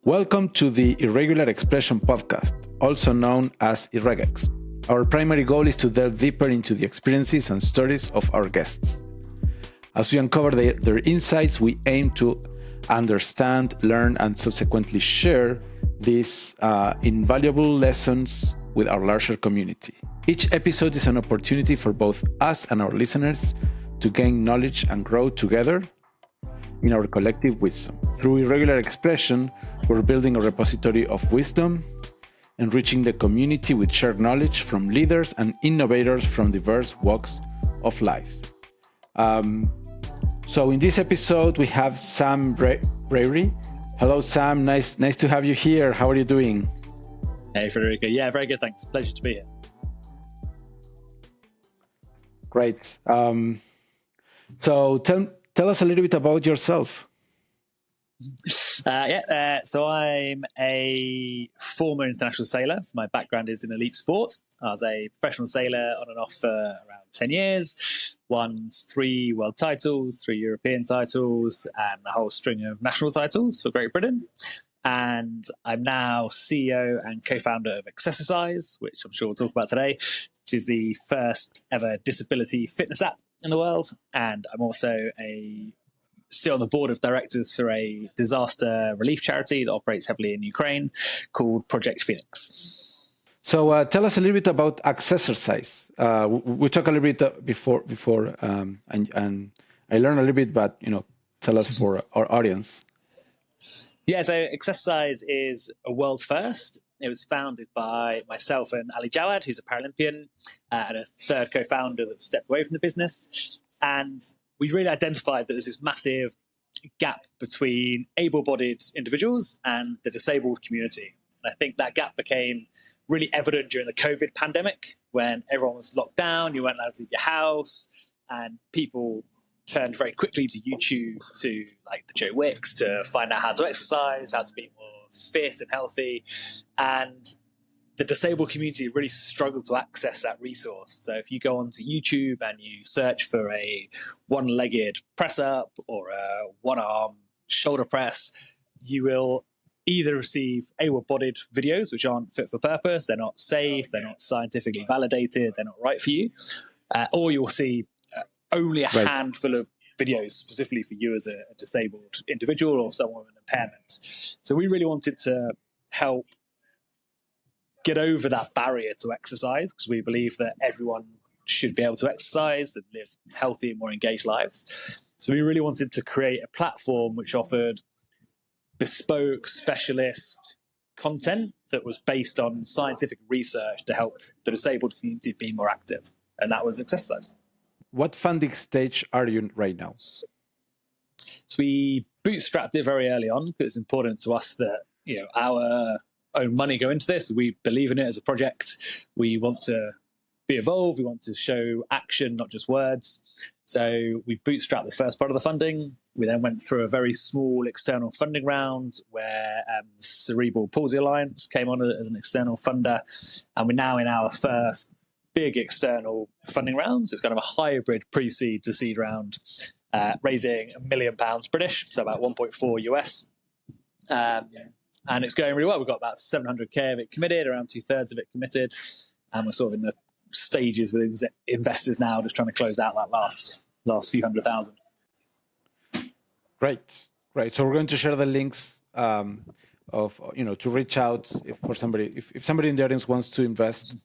Welcome to the Irregular Expression Podcast, also known as Irregex. Our primary goal is to delve deeper into the experiences and stories of our guests. As we uncover their insights, we aim to understand, learn, and subsequently share these invaluable lessons with our larger community. Each episode is an opportunity for both us and our listeners to gain knowledge and grow together in our collective wisdom. Through Irregular Expression, we're building a repository of wisdom, enriching the community with shared knowledge from leaders and innovators from diverse walks of life. So in this episode, we have Sam Brearey. Hello, Sam. Nice to have you here. How are you doing? Hey, Federico. Yeah, very good. Thanks. Pleasure to be here. Great. So tell us a little bit about yourself. So I'm a former international sailor. So my background is in elite sport. I was a professional sailor on and off for around 10 years, won 3 world titles, 3 European titles, and a whole string of national titles for Great Britain. And I'm now CEO and co-founder of Accessercise, which I'm sure we'll talk about today, which is the first ever disability fitness app in the world. And I'm also sit on the board of directors for a disaster relief charity that operates heavily in Ukraine called Project Phoenix. So tell us a little bit about Accessercise. We talked a little bit before, and I learned a little bit, but tell us for our audience. Yeah, so Accessercise is a world first. It was founded by myself and Ali Jawad, who's a Paralympian, and a third co-founder that stepped away from the business. And we really identified that there's this massive gap between able-bodied individuals and the disabled community. And I think that gap became really evident during the COVID pandemic when everyone was locked down, you weren't allowed to leave your house, and people turned very quickly to YouTube, to like the Joe Wicks, to find out how to exercise, how to be more fit and healthy. And the disabled community really struggled to access that resource. So if you go onto YouTube and you search for a one-legged press-up or a one-arm shoulder press, you will either receive able-bodied videos which aren't fit for purpose, they're not safe, they're not scientifically validated, they're not right for you, or you'll see only a handful of videos specifically for you as a disabled individual or someone with an impairment. So we really wanted to help get over that barrier to exercise, because we believe that everyone should be able to exercise and live healthy and more engaged lives. So we really wanted to create a platform which offered bespoke specialist content that was based on scientific research to help the disabled community be more active. And that was Accessercise. What funding stage are you right now? So we bootstrapped it very early on because it's important to us that our own money go into this. We believe in it as a project. We want to be involved. We want to show action, not just words. So we bootstrapped the first part of the funding. We then went through a very small external funding round where Cerebral Palsy Alliance came on as an external funder. And we're now in our first big external funding round. So it's kind of a hybrid pre-seed to seed round, raising £1 million British, so about 1.4 US. And it's going really well. We've got about 700k of it committed, around 2/3 of it committed. And we're sort of in the stages with investors now, just trying to close out that last few 100,000. Great. So we're going to share the links to reach out if somebody in the audience wants to invest.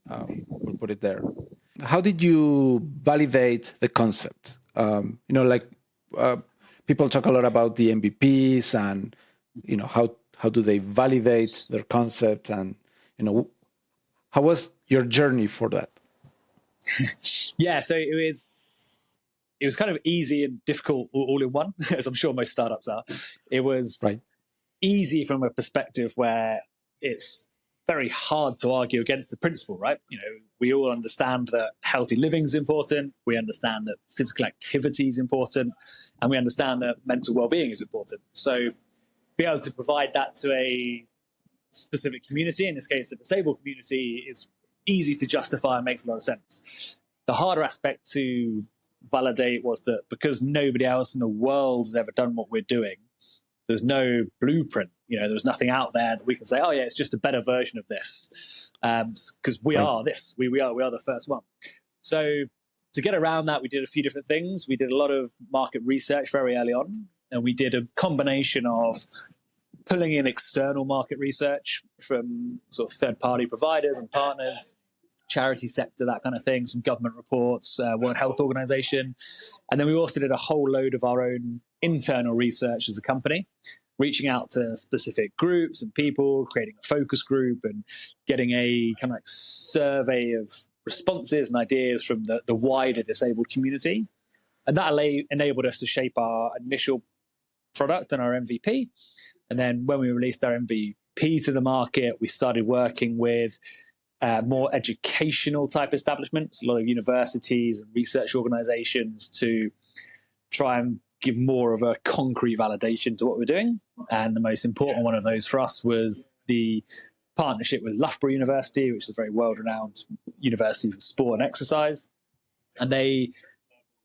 We'll put it there. How did you validate the concept? People talk a lot about the MVPs and how do they validate their concept, and how was your journey for that? Yeah, so it was kind of easy and difficult all in one, as I'm sure most startups are. It was easy from a perspective where it's very hard to argue against the principle, right? We all understand that healthy living is important. We understand that physical activity is important, and we understand that mental well-being is important. So be able to provide that to a specific community, in this case, the disabled community, is easy to justify and makes a lot of sense. The harder aspect to validate was that because nobody else in the world has ever done what we're doing, there's no blueprint There was nothing out there that we can say, oh yeah, it's just a better version of this, because we are this. We are the first one. So to get around that, we did a few different things. We did a lot of market research very early on, and we did a combination of pulling in external market research from sort of third-party providers and partners, charity sector, that kind of thing, some government reports, World Health Organization. And then we also did a whole load of our own internal research as a company, reaching out to specific groups and people, creating a focus group and getting a kind of like survey of responses and ideas from the wider disabled community. And that enabled us to shape our initial product and our MVP. And then when we released our MVP to the market, we started working with more educational type establishments, a lot of universities and research organizations, to try and give more of a concrete validation to what we're doing. And the most important one of those for us was the partnership with Loughborough University, which is a very world-renowned university for sport and exercise. And they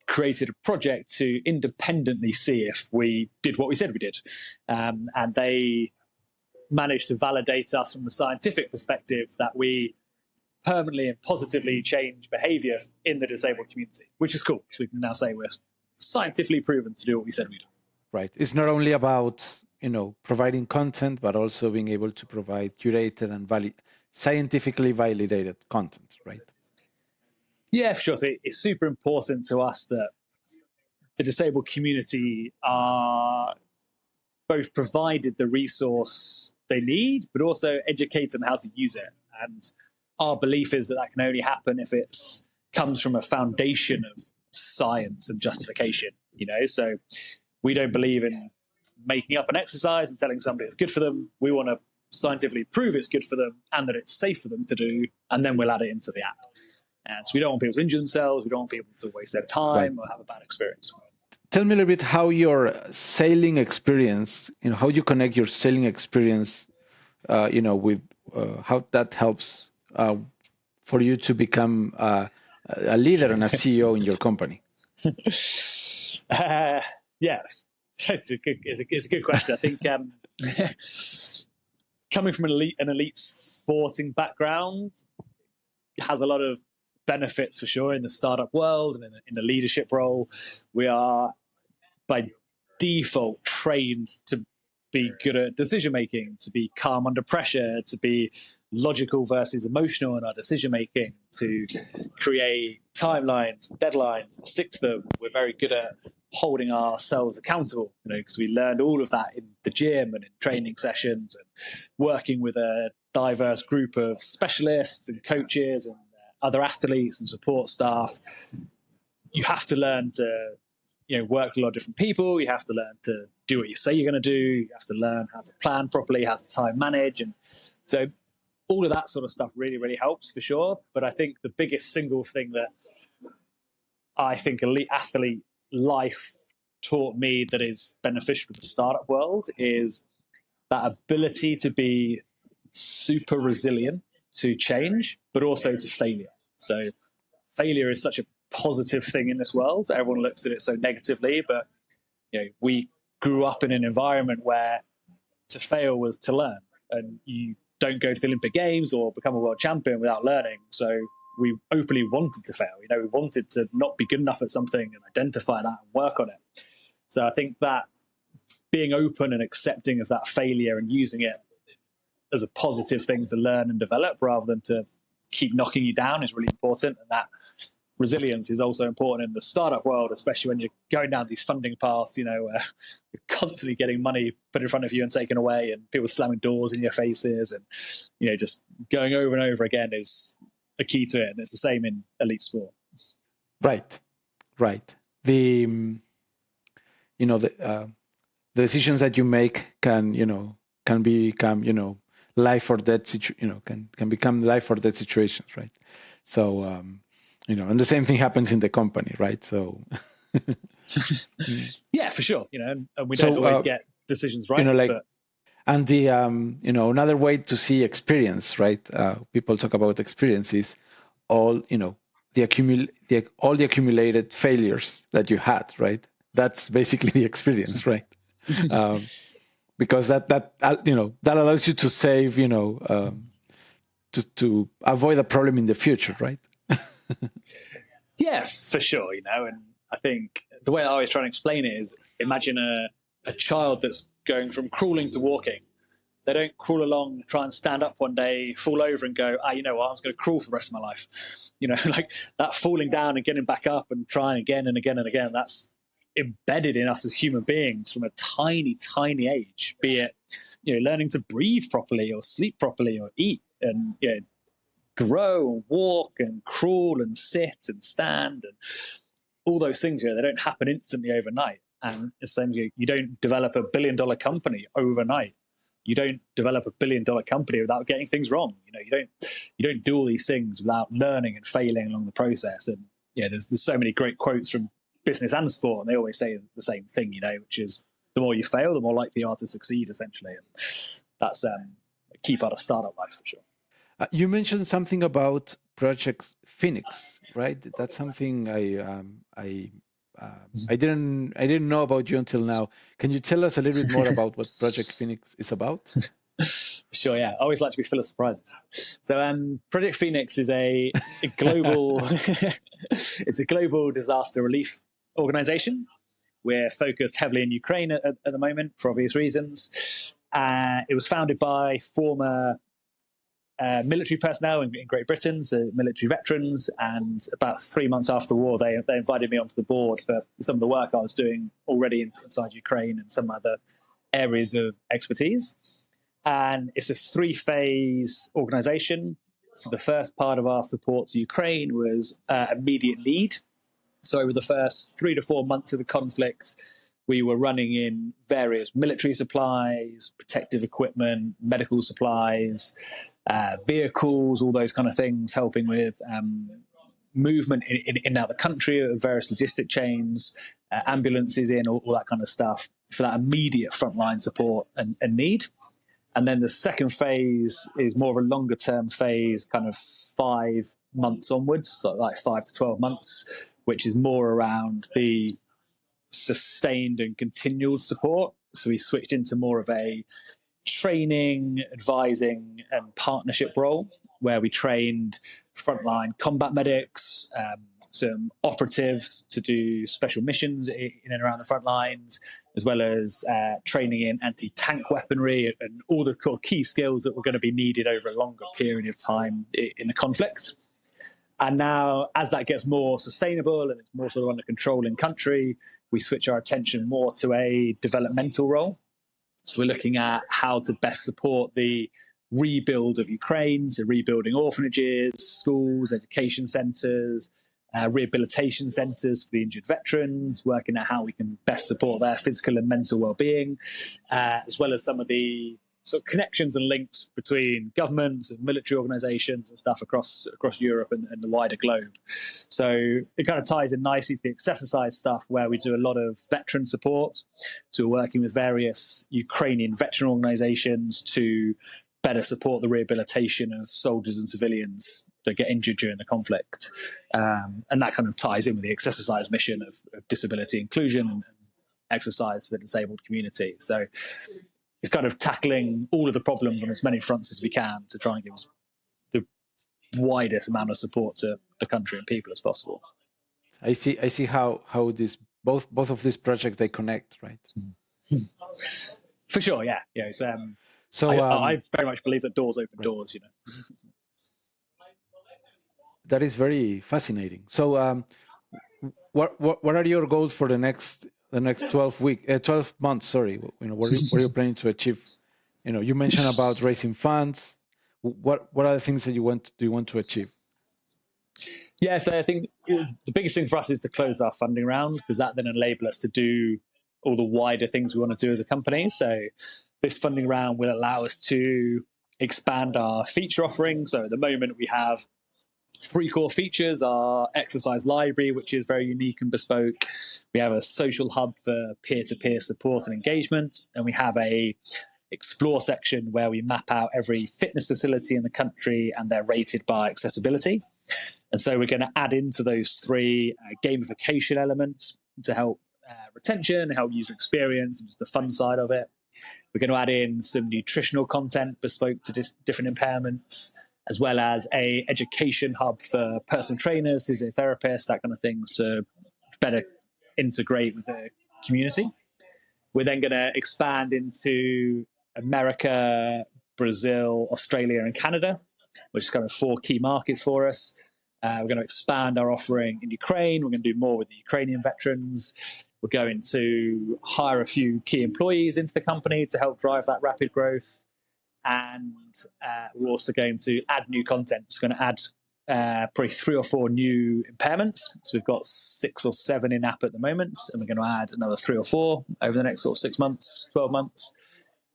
created a project to independently see if we did what we said we did. And they managed to validate us from the scientific perspective that we permanently and positively change behavior in the disabled community, which is cool. So we can now say we're scientifically proven to do what we said we do. Right. It's not only about, providing content, but also being able to provide curated and scientifically validated content, right? Yeah, for sure. So it's super important to us that the disabled community are both provided the resource they need, but also educated on how to use it. And our belief is that can only happen if it comes from a foundation of science and justification, So we don't believe in making up an exercise and telling somebody it's good for them. We want to scientifically prove it's good for them and that it's safe for them to do, and then we'll add it into the app. And so we don't want people to injure themselves. We don't want people to waste their time or have a bad experience. Tell me a little bit how your sailing experience, how you connect your sailing experience, with how that helps for you to become a leader and a CEO in your company. Yes, it's a good question. I think coming from an elite sporting background has a lot of benefits for sure in the startup world and in the leadership role. We are by default trained to be good at decision making, to be calm under pressure, to be logical versus emotional in our decision making, to create timelines, deadlines, and stick to them. We're very good at holding ourselves accountable, because we learned all of that in the gym and in training sessions and working with a diverse group of specialists and coaches and other athletes and support staff. You have to learn to, work with a lot of different people. You have to learn to do what you say you're going to do. You have to learn how to plan properly, how to time manage. And so all of that sort of stuff really, really helps for sure. But I think the biggest single thing that I think elite athlete life taught me that is beneficial to the startup world is that ability to be super resilient to change, but also to failure. So failure is such a positive thing in this world. Everyone looks at it so negatively, but we grew up in an environment where to fail was to learn, and you don't go to the Olympic Games or become a world champion without learning. So we openly wanted to fail. We wanted to not be good enough at something and identify that and work on it. So I think that being open and accepting of that failure and using it as a positive thing to learn and develop rather than to keep knocking you down is really important. And that resilience is also important in the startup world, especially when you're going down these funding paths, where you're constantly getting money put in front of you and taken away and people slamming doors in your faces and, just going over and over again is a key to it. And it's the same in elite sport. Right. The decisions that you make can become, life or death, can become life or death situations, right? So, and the same thing happens in the company, right? So, yeah, for sure. And we don't always get decisions right. And the, another way to see experience, right? People talk about experiences, all the accumulated failures that you had, right? That's basically the experience, right? because that that allows you to save, to avoid a problem in the future, right? Yeah, for sure. And I think the way I always try and explain it is, imagine a child that's going from crawling to walking. They don't crawl along, try and stand up one day, fall over and go, you know what, I'm going to crawl for the rest of my life. Like that falling down and getting back up and trying again and again and again, that's embedded in us as human beings from a tiny, tiny age, be it, learning to breathe properly or sleep properly or eat and, grow and walk and crawl and sit and stand and all those things. They don't happen instantly overnight. And it's the same, you don't develop $1 billion company overnight. You don't develop $1 billion company without getting things wrong. You don't do all these things without learning and failing along the process. And there's so many great quotes from business and sport, and they always say the same thing, which is the more you fail, the more likely you are to succeed, essentially. And that's a key part of startup life for sure. You mentioned something about Project Phoenix, right? That's something I didn't know about you until now. Can you tell us a little bit more about what Project Phoenix is about? Sure, yeah. I always like to be full of surprises. So, Project Phoenix is a global it's a global disaster relief organization. We're focused heavily in Ukraine at the moment for obvious reasons. It was founded by former military personnel in Great Britain, so military veterans, and about 3 months after the war, they invited me onto the board for some of the work I was doing already inside Ukraine and some other areas of expertise. And it's a 3-phase organization. So the first part of our support to Ukraine was immediate need. So over the first 3 to 4 months of the conflict, we were running in various military supplies, protective equipment, medical supplies, vehicles, all those kind of things, helping with movement in and out of the country of various logistic chains, ambulances in, all that kind of stuff for that immediate frontline support and need. And then the second phase is more of a longer term phase, kind of 5 months onwards, so like 5 to 12 months, which is more around the sustained and continual support. So we switched into more of a training, advising, and partnership role, where we trained frontline combat medics, some operatives to do special missions in and around the front lines, as well as training in anti-tank weaponry and all the key skills that were going to be needed over a longer period of time in the conflict. And now, as that gets more sustainable and it's more sort of under control in country, we switch our attention more to a developmental role. So we're looking at how to best support the rebuild of Ukraine, so rebuilding orphanages, schools, education centres, rehabilitation centres for the injured veterans, working out how we can best support their physical and mental well-being, as well as some of the sort of connections and links between governments and military organisations and stuff across Europe and the wider globe. So it kind of ties in nicely to the Accessercise stuff, where we do a lot of veteran support. So we're working with various Ukrainian veteran organisations to better support the rehabilitation of soldiers and civilians that get injured during the conflict. And that kind of ties in with the Accessercise mission of disability inclusion and exercise for the disabled community. So it's kind of tackling all of the problems on as many fronts as we can to try and give us the widest amount of support to the country and people as possible. I see how this both of these projects, they connect, right? For sure, yeah. I very much believe that doors open doors. That is very fascinating. So, what are your goals for the next 12 months? Sorry, what are you planning to achieve? You mentioned about raising funds. What are the things that you want to achieve? Yeah, so I think the biggest thing for us is to close our funding round, because that then enables us to do all the wider things we want to do as a company. So this funding round will allow us to expand our feature offering. So at the moment we have 3 core features: our exercise library, which is very unique and bespoke. We have a social hub for peer-to-peer support and engagement. And we have a explore section where we map out every fitness facility in the country and they're rated by accessibility. And so we're going to add into those 3 gamification elements to help retention, help user experience, and just the fun side of it. We're going to add in some nutritional content bespoke to different impairments, as well as a education hub for personal trainers, physiotherapists, that kind of things, to better integrate with the community. We're then going to expand into America, Brazil, Australia, and Canada, which is kind of 4 key markets for us. We're going to expand our offering in Ukraine. We're going to do more with the Ukrainian veterans. We're going to hire a few key employees into the company to help drive that rapid growth. And we're also going to add new content. We're going to add probably 3 or 4 new impairments. So we've got 6 or 7 in app at the moment, and we're going to add another 3 or 4 over the next sort of 6 months, 12 months.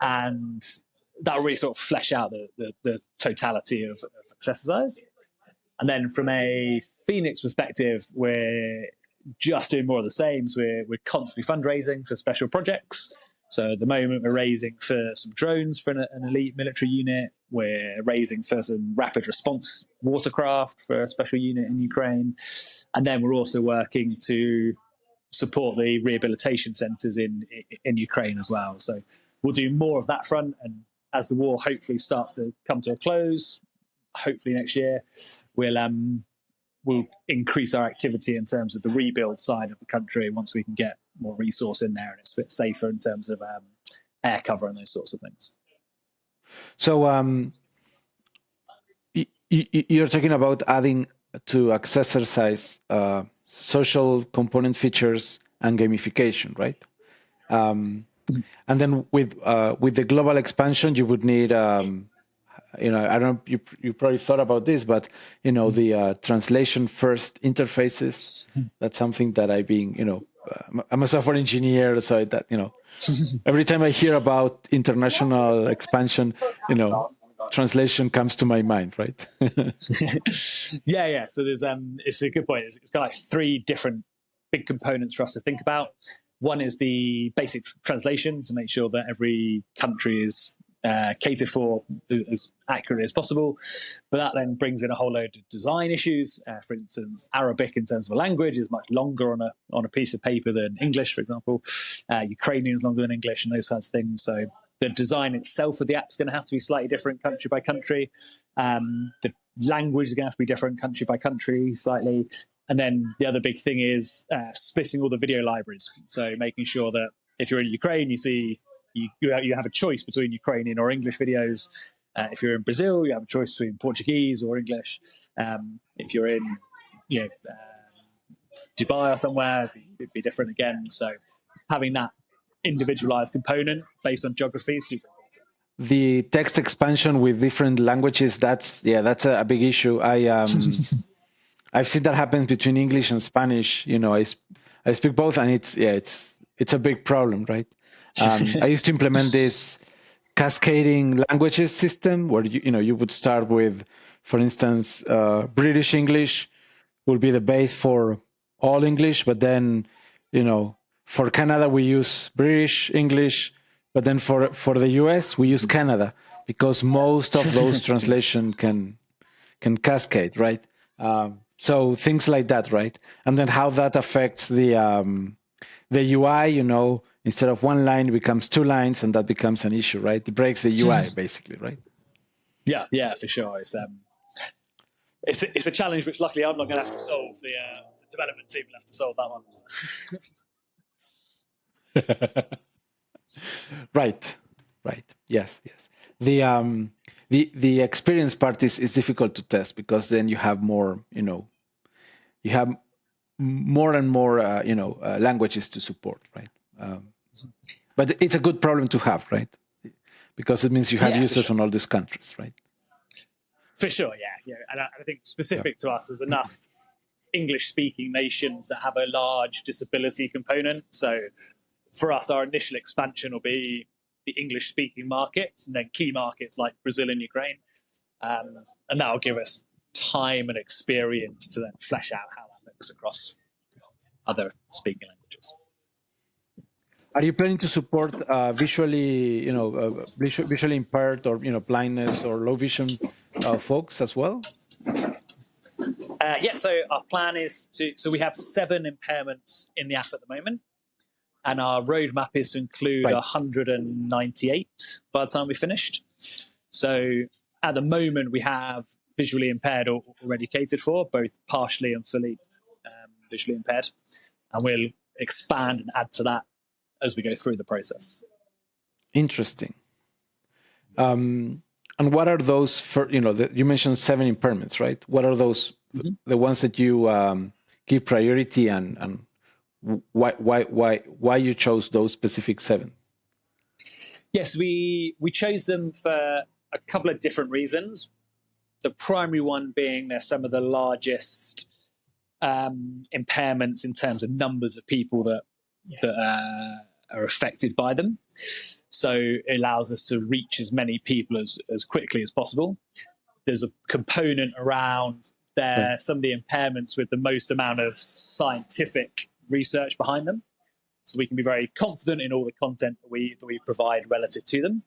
And that'll really sort of flesh out the totality of Accessercise. And then from a Phoenix perspective, we're just doing more of the same. So we're constantly fundraising for special projects. So at the moment, we're raising for some drones for an elite military unit. We're raising for some rapid response watercraft for a special unit in Ukraine. And then we're also working to support the rehabilitation centres in Ukraine as well. So we'll do more of that front. And as the war hopefully starts to come to a close, hopefully next year, we'll increase our activity in terms of the rebuild side of the country once we can get more resource in there and it's a bit safer in terms of air cover and those sorts of things. So you're talking about adding to Accessercise social component features and gamification, right? And then with the global expansion, you would need I don't know, you probably thought about this, but the translation first interfaces. That's something that I've been, I'm a software engineer, so that every time I hear about international expansion, translation comes to my mind, right? Yeah. So there's it's a good point. It's got like 3 different big components for us to think about. One is the basic translation to make sure that every country is catered for as accurately as possible. But that then brings in a whole load of design issues. For instance, Arabic in terms of a language is much longer on a piece of paper than English, for example. Ukrainian is longer than English and those kinds of things. So the design itself of the app is going to have to be slightly different country by country. The language is going to have to be different country by country slightly. And then the other big thing is splitting all the video libraries. So making sure that if you're in Ukraine, you have a choice between Ukrainian or English videos. If you're in Brazil, you have a choice between Portuguese or English. If you're in Dubai or somewhere, it'd be different again. So having that individualized component based on geography is super important. The text expansion with different languages, that's a big issue. I've seen that happens between English and Spanish. I speak both, and it's a big problem, right? I used to implement this cascading languages system where you would start with, for instance, British English will be the base for all English, but then for Canada we use British English, but then for the US we use Canada, because most of those translation can cascade, right? So things like that, right? And then how that affects the UI, instead of 1 line, it becomes 2 lines, and that becomes an issue, right? It breaks the UI, basically, right? Yeah, for sure. It's a challenge which luckily I'm not going to have to solve. The development team will have to solve that one. Right. Yes. The experience part is difficult to test, because then you have more, you have more and more, languages to support, right? But it's a good problem to have, right? Because it means you have users on all these countries, right? For sure, yeah. And I think specific to us, there's enough English-speaking nations that have a large disability component. So for us, our initial expansion will be the English-speaking markets, and then key markets like Brazil and Ukraine. And that will give us time and experience to then flesh out how that looks across other speaking languages. Are you planning to support visually impaired or blindness or low vision folks as well? So our plan is so we have 7 impairments in the app at the moment, and our roadmap is to include 198 by the time we finished. So at the moment, we have visually impaired already catered for, both partially and fully visually impaired, and we'll expand and add to that as we go through the process. Interesting. And what are those for, you mentioned 7 impairments, right? What are those, the ones that you give priority, and why you chose those specific 7? Yes, we chose them for a couple of different reasons. The primary one being they're some of the largest impairments in terms of numbers of people that are affected by them. So it allows us to reach as many people as quickly as possible. There's a component around some of the impairments with the most amount of scientific research behind them. So we can be very confident in all the content that we provide relative to them.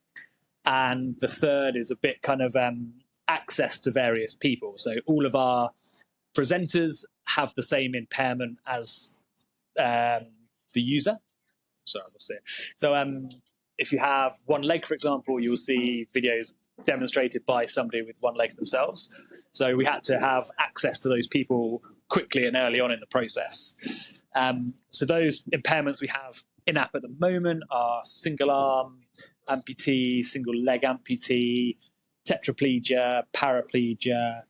And the third is a bit kind of access to various people. So all of our presenters have the same impairment as the user. Sorry, I'll say it. So if you have one leg, for example, you'll see videos demonstrated by somebody with one leg themselves. So we had to have access to those people quickly and early on in the process. So those impairments we have in-app at the moment are single arm amputee, single leg amputee, tetraplegia, paraplegia,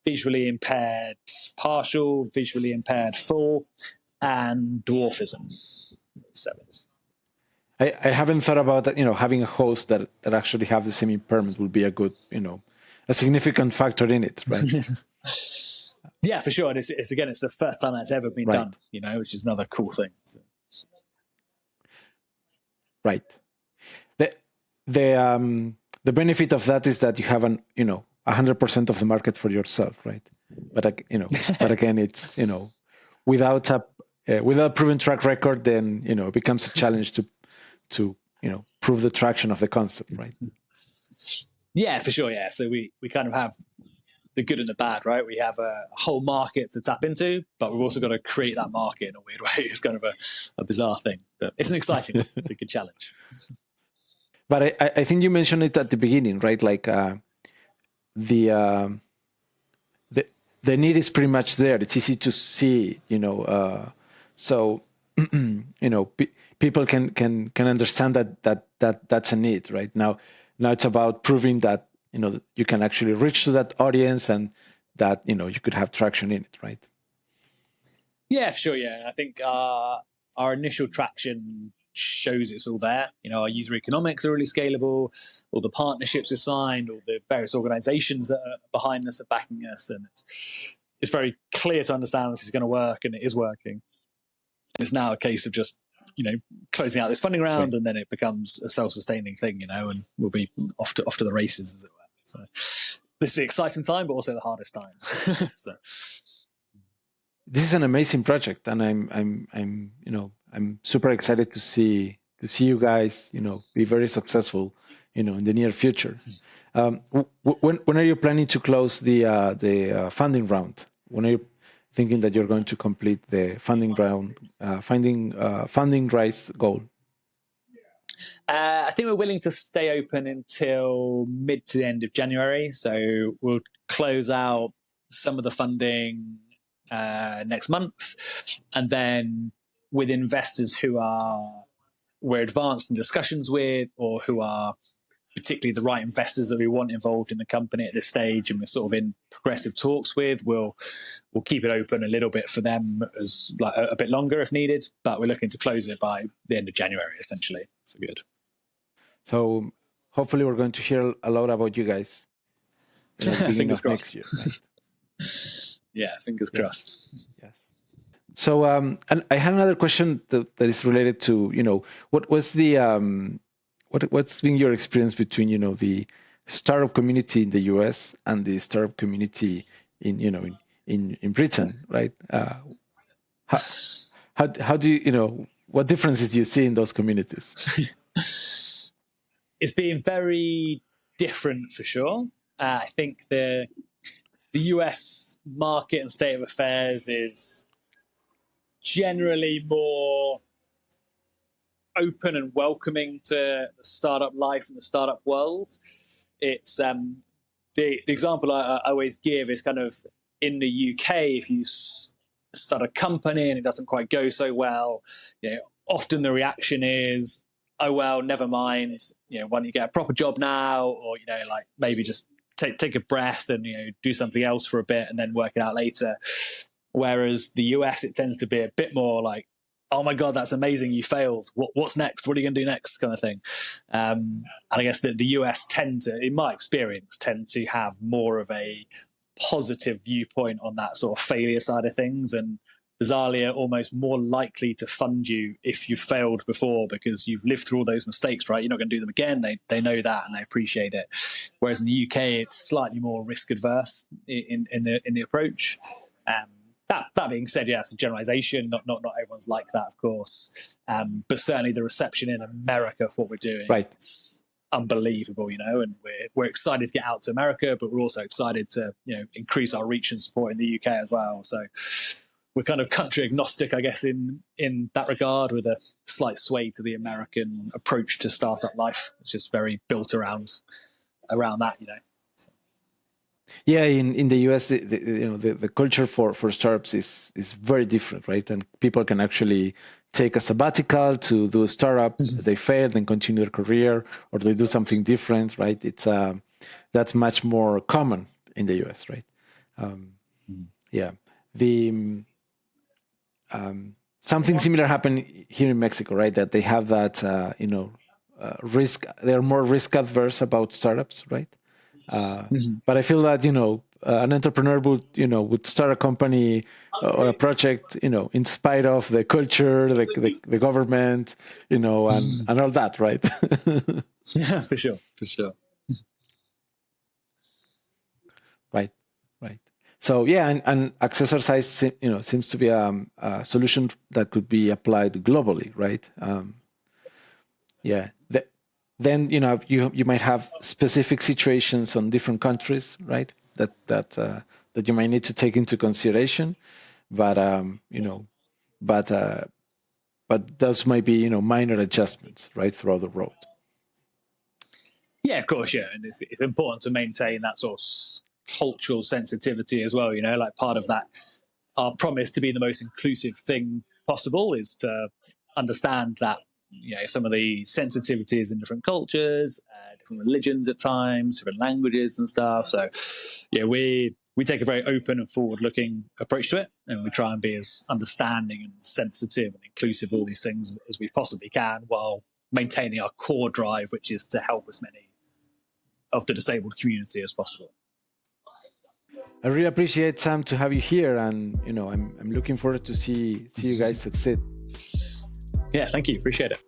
visually impaired partial, visually impaired full, and dwarfism. 7. I haven't thought about that, having a host that actually have the same impairment would be a good, a significant factor in it, right? Yeah, for sure. And it's the first time that's ever been done, which is another cool thing. So. Right. The benefit of that is that you have 100% of the market for yourself, right? But again, it's without a proven track record, then it becomes a challenge to prove the traction of the concept, right? Yeah, for sure. Yeah, so we kind of have the good and the bad, right? We have a whole market to tap into, but we've also got to create that market in a weird way. It's kind of a bizarre thing, but it's an exciting one. It's a good challenge. But I think you mentioned it at the beginning, right? Like the need is pretty much there. It's easy to see, so people can understand that's a need, right? Now it's about proving that that you can actually reach to that audience, and that you could have traction in it, right? Yeah, for sure. Yeah, I think our initial traction shows it's all there. Our user economics are really scalable. All the partnerships are signed. All the various organizations that are behind us are backing us, and it's very clear to understand this is going to work, and it is working. It's now a case of just closing out this funding round, and then it becomes a self-sustaining thing, and we'll be off to the races, as it were. So this is the exciting time, but also the hardest time. So this is an amazing project, and I'm super excited to see you guys be very successful in the near future. When are you planning to close the funding round? When are you thinking that you're going to complete the funding round, funding rise goal? I think we're willing to stay open until mid to the end of January. So we'll close out some of the funding next month, and then with investors who we're advanced in discussions with, or who are particularly the right investors that we want involved in the company at this stage, and we're sort of in progressive talks with, we'll keep it open a little bit for them as a bit longer if needed, but we're looking to close it by the end of January, essentially, for good. So hopefully we're going to hear a lot about you guys. Fingers crossed. Next year, right? Yeah, fingers crossed. Yes. So, and I had another question that is related to, what was the what's been your experience between the startup community in the US and the startup community in Britain, right? How do you what differences do you see in those communities? It's been very different for sure. I think the US market and state of affairs is generally more open and welcoming to the startup life and the startup world. It's the example I always give is kind of in the UK, if you start a company and it doesn't quite go so well, often the reaction is, oh, well, never mind, why don't you get a proper job now? Or, like maybe just take a breath and, do something else for a bit and then work it out later. Whereas the US, it tends to be a bit more like, oh my God, that's amazing, you failed. What's next? What are you going to do next? Kind of thing. And I guess that the US tend to, in my experience, have more of a positive viewpoint on that sort of failure side of things, and bizarrely are almost more likely to fund you if you've failed before because you've lived through all those mistakes, right? You're not going to do them again. They know that and they appreciate it. Whereas in the UK, it's slightly more risk adverse in the approach. That being said, yeah, it's a generalization. Not everyone's like that, of course. But certainly the reception in America for what we're doing, right, it's unbelievable, and we're excited to get out to America, but we're also excited to, increase our reach and support in the UK as well. So we're kind of country agnostic, I guess, in that regard, with a slight sway to the American approach to startup life. It's just very built around that, So. Yeah, in the US, the culture for startups is very different, right? And people can actually take a sabbatical to do a startup. They fail, then continue their career, or they do something different, right? It's that's much more common in the US, right? Yeah, something similar happened here in Mexico, right? That they have that risk. They're more risk adverse about startups, right? But I feel that an entrepreneur would start a company or a project in spite of the culture, the government, and all that, right? Yeah, for sure. Right. So yeah, and Accessercise seems to be a solution that could be applied globally, right? Yeah. Then you might have specific situations on different countries, right? That you might need to take into consideration, but those might be minor adjustments, right, throughout the road. Yeah, of course, yeah, and it's important to maintain that sort of cultural sensitivity as well. Like part of that, our promise to be the most inclusive thing possible is to understand that some of the sensitivities in different cultures, different religions at times, different languages and stuff. So yeah, we take a very open and forward-looking approach to it, and we try and be as understanding and sensitive and inclusive of all these things as we possibly can, while maintaining our core drive, which is to help as many of the disabled community as possible. I really appreciate, Sam, to have you here, and I'm looking forward to see you guys succeed. Yeah, thank you. Appreciate it.